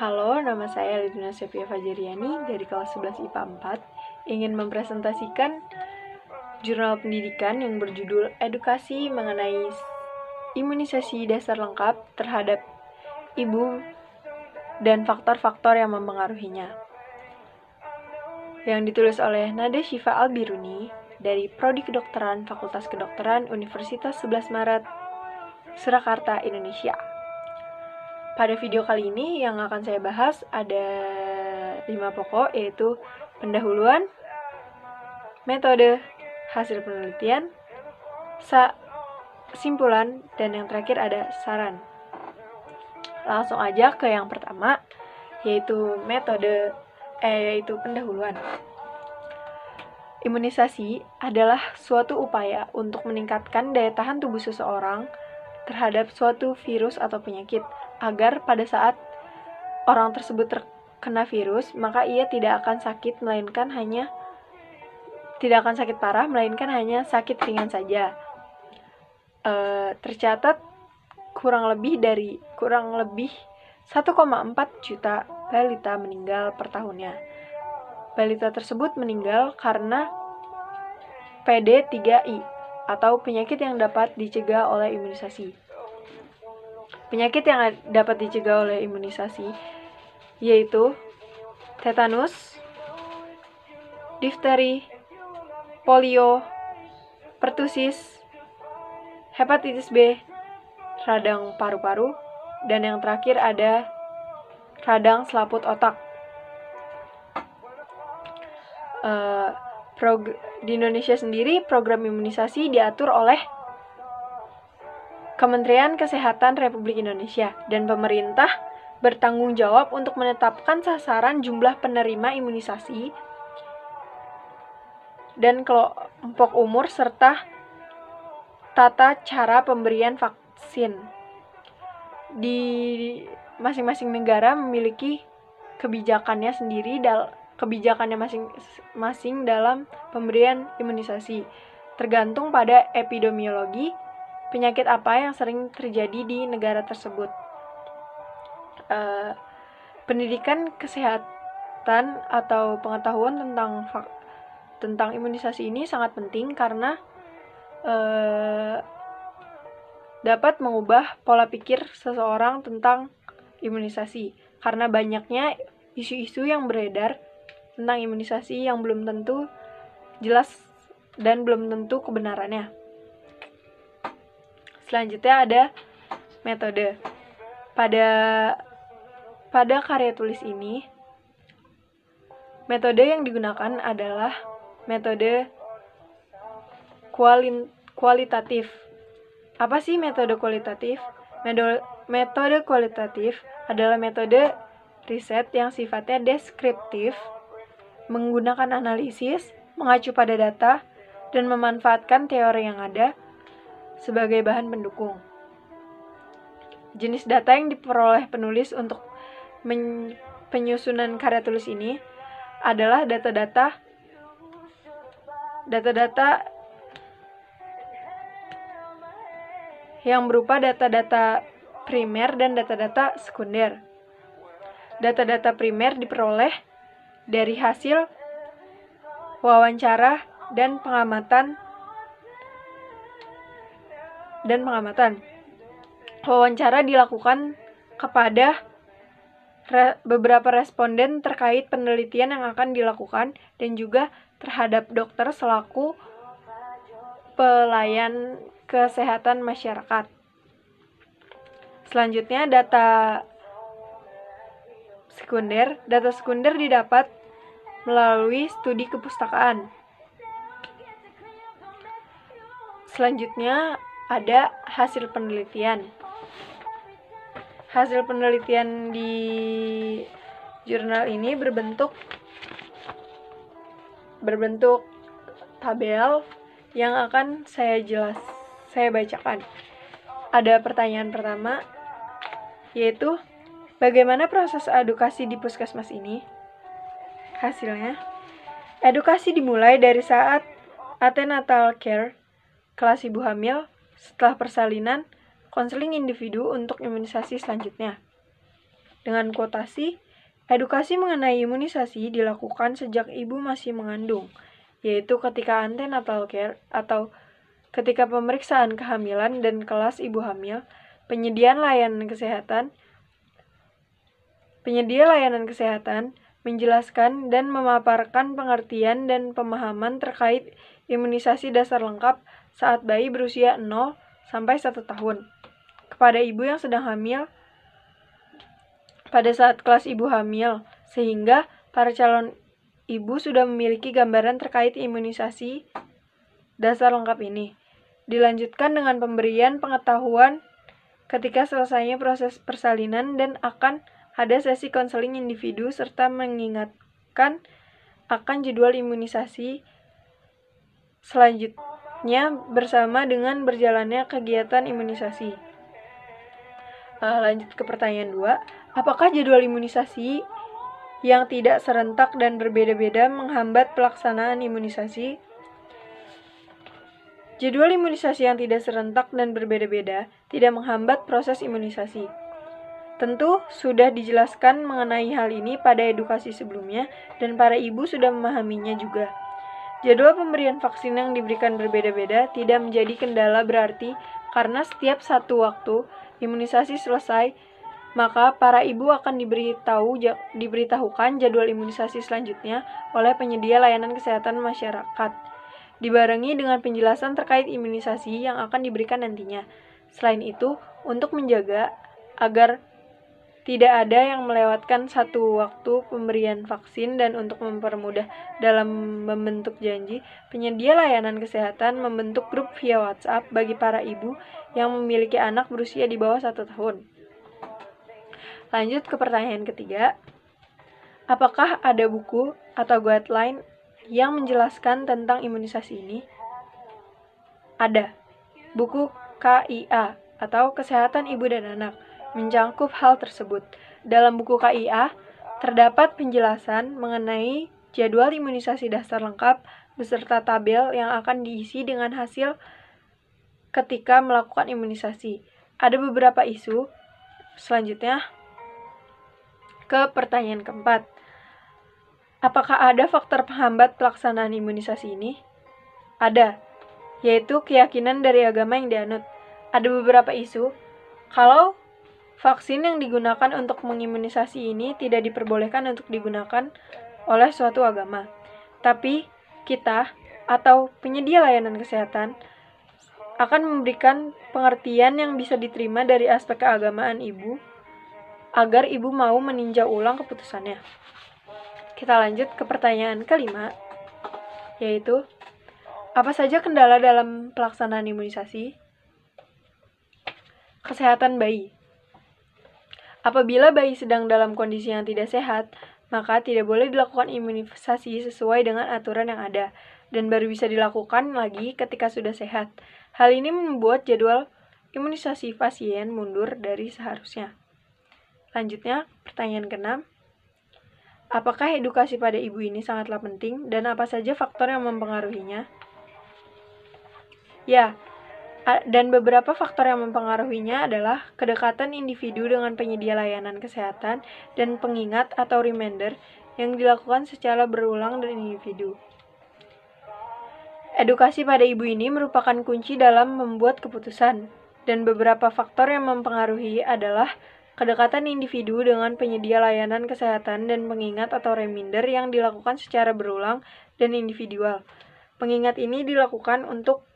Halo, nama saya Lidina Sepia Fajriani dari kelas 11 IPA 4, ingin mempresentasikan jurnal pendidikan yang berjudul Edukasi mengenai imunisasi dasar lengkap terhadap ibu dan faktor-faktor yang mempengaruhinya. Yang ditulis oleh Nada Syifa Albiruni dari Prodi Kedokteran Fakultas Kedokteran Universitas 11 Maret, Surakarta, Indonesia. Pada video kali ini yang akan saya bahas ada 5 pokok, yaitu pendahuluan, metode, hasil penelitian, kesimpulan, dan yang terakhir ada saran. Langsung aja ke yang pertama, yaitu yaitu pendahuluan. Imunisasi adalah suatu upaya untuk meningkatkan daya tahan tubuh seseorang terhadap suatu virus atau penyakit, agar pada saat orang tersebut terkena virus, maka ia tidak akan sakit parah, melainkan hanya sakit ringan saja. Tercatat kurang lebih 1,4 juta balita meninggal per tahunnya. Balita tersebut meninggal karena PD3I atau penyakit yang dapat dicegah oleh imunisasi. Penyakit yang dapat dicegah oleh imunisasi yaitu tetanus, difteri, polio, pertusis, hepatitis B, radang paru-paru, dan yang terakhir ada radang selaput otak. Di Indonesia sendiri, program imunisasi diatur oleh Kementerian Kesehatan Republik Indonesia, dan pemerintah bertanggung jawab untuk menetapkan sasaran jumlah penerima imunisasi dan kelompok umur serta tata cara pemberian vaksin. Di masing-masing negara memiliki kebijakannya masing-masing dalam pemberian imunisasi, tergantung pada epidemiologi penyakit apa yang sering terjadi di negara tersebut. Pendidikan kesehatan atau pengetahuan tentang imunisasi ini sangat penting karena dapat mengubah pola pikir seseorang tentang imunisasi, karena banyaknya isu-isu yang beredar tentang imunisasi yang belum tentu jelas dan belum tentu kebenarannya. Selanjutnya ada metode. Pada karya tulis ini, metode yang digunakan adalah metode kualitatif. Apa sih metode kualitatif? Metode kualitatif adalah metode riset yang sifatnya deskriptif, menggunakan analisis, mengacu pada data, dan memanfaatkan teori yang ada sebagai bahan pendukung. Jenis data yang diperoleh penulis untuk penyusunan karya tulis ini adalah data-data yang berupa data-data primer dan data-data sekunder. Data-data primer diperoleh dari hasil wawancara dan pengamatan. Wawancara dilakukan kepada beberapa responden terkait penelitian yang akan dilakukan dan juga terhadap dokter selaku pelayan kesehatan masyarakat. Selanjutnya, data sekunder. Data sekunder didapat melalui studi kepustakaan. Selanjutnya ada hasil penelitian. Hasil penelitian di jurnal ini berbentuk tabel yang akan saya bacakan. Ada pertanyaan pertama, yaitu bagaimana proses edukasi di puskesmas ini? Hasilnya, edukasi dimulai dari saat antenatal care, kelas ibu hamil, setelah persalinan, konseling individu untuk imunisasi selanjutnya. Dengan kuotasi, edukasi mengenai imunisasi dilakukan sejak ibu masih mengandung, yaitu ketika antenatal care atau ketika pemeriksaan kehamilan dan kelas ibu hamil, penyedia layanan kesehatan menjelaskan dan memaparkan pengertian dan pemahaman terkait imunisasi dasar lengkap saat bayi berusia 0 sampai 1 tahun kepada ibu yang sedang hamil pada saat kelas ibu hamil, sehingga para calon ibu sudah memiliki gambaran terkait imunisasi dasar lengkap ini. Dilanjutkan dengan pemberian pengetahuan ketika selesainya proses persalinan dan akan ada sesi konseling individu serta mengingatkan akan jadwal imunisasi selanjutnya bersama dengan berjalannya kegiatan imunisasi. Lanjut ke pertanyaan 2. Apakah jadwal imunisasi yang tidak serentak dan berbeda-beda menghambat pelaksanaan imunisasi? Jadwal imunisasi yang tidak serentak dan berbeda-beda tidak menghambat proses imunisasi. Tentu sudah dijelaskan mengenai hal ini pada edukasi sebelumnya dan para ibu sudah memahaminya juga. Jadwal pemberian vaksin yang diberikan berbeda-beda tidak menjadi kendala berarti karena setiap satu waktu imunisasi selesai, maka para ibu akan diberitahukan jadwal imunisasi selanjutnya oleh penyedia layanan kesehatan masyarakat, dibarengi dengan penjelasan terkait imunisasi yang akan diberikan nantinya. Selain itu, untuk menjaga agar tidak ada yang melewatkan satu waktu pemberian vaksin dan untuk mempermudah dalam membentuk janji, penyedia layanan kesehatan membentuk grup via WhatsApp bagi para ibu yang memiliki anak berusia di bawah 1 tahun. Lanjut ke pertanyaan ketiga. Apakah ada buku atau guideline yang menjelaskan tentang imunisasi ini? Ada. Buku KIA atau Kesehatan Ibu dan Anak mencangkup hal tersebut. Dalam buku KIA terdapat penjelasan mengenai jadwal imunisasi dasar lengkap beserta tabel yang akan diisi dengan hasil ketika melakukan imunisasi. Ada beberapa isu. Selanjutnya ke pertanyaan keempat. Apakah ada faktor penghambat pelaksanaan imunisasi ini? Ada, yaitu keyakinan dari agama yang dianut. Ada beberapa isu. Kalau vaksin yang digunakan untuk mengimunisasi ini tidak diperbolehkan untuk digunakan oleh suatu agama. Tapi kita atau penyedia layanan kesehatan akan memberikan pengertian yang bisa diterima dari aspek keagamaan ibu agar ibu mau meninjau ulang keputusannya. Kita lanjut ke pertanyaan kelima, yaitu apa saja kendala dalam pelaksanaan imunisasi? Kesehatan bayi. Apabila bayi sedang dalam kondisi yang tidak sehat, maka tidak boleh dilakukan imunisasi sesuai dengan aturan yang ada, dan baru bisa dilakukan lagi ketika sudah sehat. Hal ini membuat jadwal imunisasi pasien mundur dari seharusnya. Lanjutnya, pertanyaan ke-6. Apakah edukasi pada ibu ini sangatlah penting, dan apa saja faktor yang mempengaruhinya? Ya, dan beberapa faktor yang mempengaruhinya adalah kedekatan individu dengan penyedia layanan kesehatan dan pengingat atau reminder yang dilakukan secara berulang dari individu. Edukasi pada ibu ini merupakan kunci dalam membuat keputusan, dan beberapa faktor yang mempengaruhi adalah kedekatan individu dengan penyedia layanan kesehatan dan pengingat atau reminder yang dilakukan secara berulang dan individual. Pengingat ini dilakukan untuk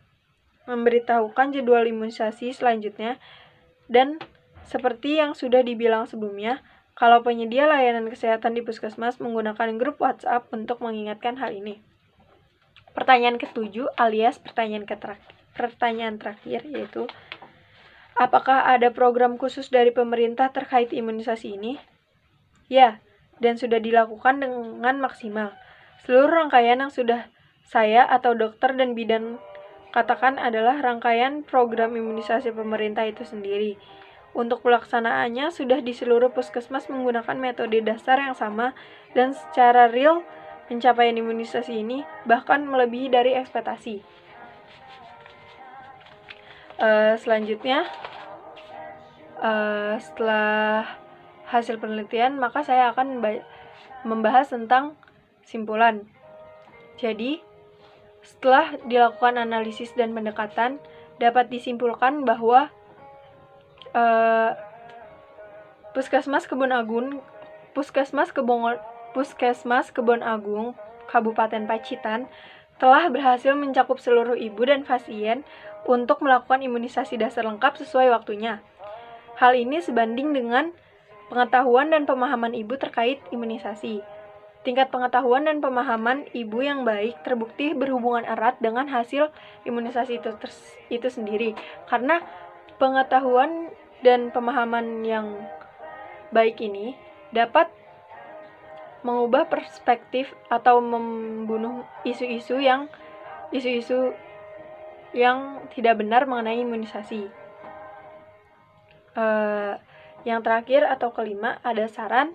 memberitahukan jadwal imunisasi selanjutnya, dan seperti yang sudah dibilang sebelumnya, kalau penyedia layanan kesehatan di puskesmas menggunakan grup WhatsApp untuk mengingatkan hal ini. Pertanyaan ke-7 alias pertanyaan terakhir yaitu, apakah ada program khusus dari pemerintah terkait imunisasi ini? Ya, dan sudah dilakukan dengan maksimal. Seluruh rangkaian yang sudah saya atau dokter dan bidan katakan adalah rangkaian program imunisasi pemerintah itu sendiri. Untuk pelaksanaannya sudah di seluruh puskesmas menggunakan metode dasar yang sama dan secara real pencapaian imunisasi ini bahkan melebihi dari ekspektasi. Selanjutnya Setelah hasil penelitian, maka saya akan membahas tentang simpulan. Jadi, setelah dilakukan analisis dan pendekatan, dapat disimpulkan bahwa Puskesmas Kebon Agung, Kabupaten Pacitan telah berhasil mencakup seluruh ibu dan pasien untuk melakukan imunisasi dasar lengkap sesuai waktunya. Hal ini sebanding dengan pengetahuan dan pemahaman ibu terkait imunisasi. Tingkat pengetahuan dan pemahaman ibu yang baik terbukti berhubungan erat dengan hasil imunisasi itu sendiri. Karena pengetahuan dan pemahaman yang baik ini dapat mengubah perspektif atau membunuh isu-isu yang tidak benar mengenai imunisasi. Yang terakhir atau kelima ada saran,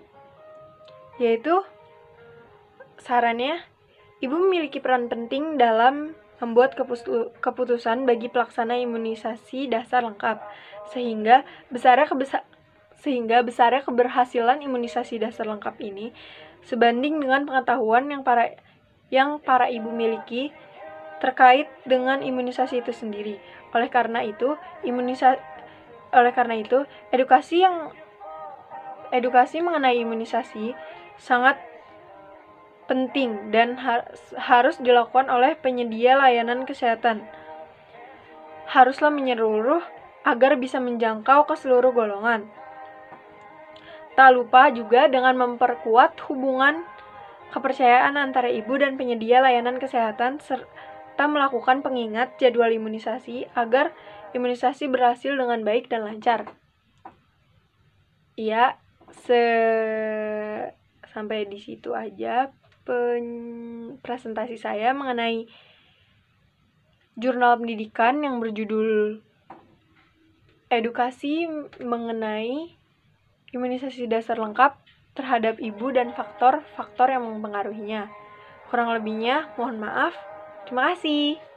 yaitu sarannya, ibu memiliki peran penting dalam membuat keputusan bagi pelaksana imunisasi dasar lengkap, sehingga besarnya keberhasilan imunisasi dasar lengkap ini sebanding dengan pengetahuan yang para ibu miliki terkait dengan imunisasi itu sendiri. Oleh karena itu, edukasi mengenai imunisasi sangat penting dan harus dilakukan oleh penyedia layanan kesehatan. Haruslah menyeluruh agar bisa menjangkau ke seluruh golongan. Tak lupa juga dengan memperkuat hubungan kepercayaan antara ibu dan penyedia layanan kesehatan serta melakukan pengingat jadwal imunisasi agar imunisasi berhasil dengan baik dan lancar. Ya, sampai di situ aja presentasi saya mengenai jurnal pendidikan yang berjudul Edukasi mengenai imunisasi dasar lengkap terhadap ibu dan faktor-faktor yang mempengaruhinya. Kurang lebihnya, mohon maaf. Terima kasih.